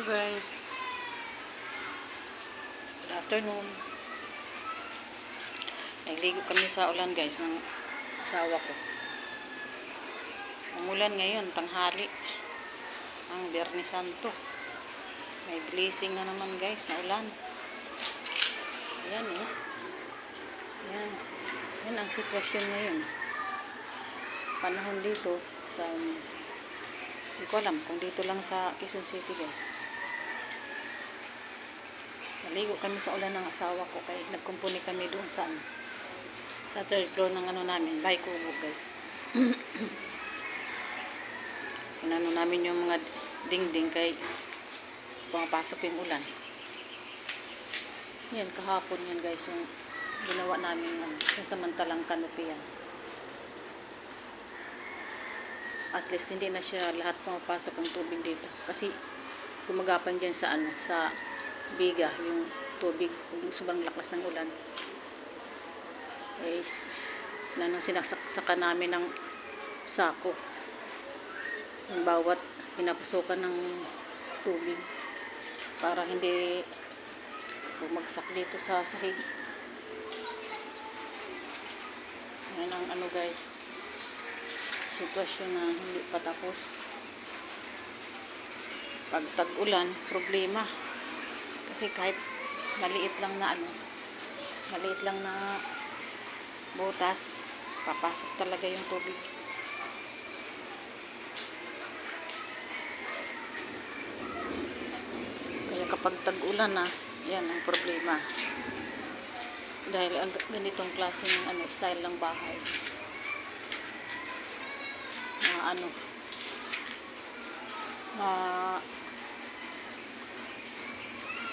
Hello guys, good afternoon. Nagligo kami sa ulan guys ng asawa ko. Umulan ngayon, tanghali. Ang Biyernes Santo. May blessing na naman guys na ulan. Ayan eh. Ayan. Yan ang sitwasyon ngayon. Panahon dito sa hindi ko alam kung dito lang sa Quezon City guys. Naligo kami sa ulan ng asawa ko kaya nagkumpuni kami doon sa third floor ng namin, bahay kubo guys. Inano namin yung mga dingding kay pumapasok yung ulan. Yan, kahapon yan guys, yung ginawa namin samantalang kanopi yan. At least hindi na siya lahat pumapasok ang tubig dito. Kasi gumagapang dyan sa sa biga, yung tubig, kung sobrang lakas ng ulan. Eh, sinasaksakan namin ng sako. Yung bawat pinapasukan ng tubig para hindi bumagsak dito sa sahig. Yan ang guys, sitwasyon na hindi pa tapos. Pag tag-ulan, problema. Kasi kahit maliit lang na butas, papasok talaga yung tubig. Kaya kapag tag-ulan na, yan ang problema. Dahil ganitong klaseng style ng bahay.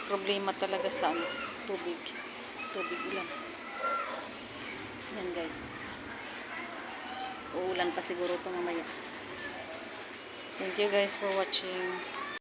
Problema talaga sa tubig ulan. Yan guys, uulan pa siguro ito mamaya. Thank you guys for watching.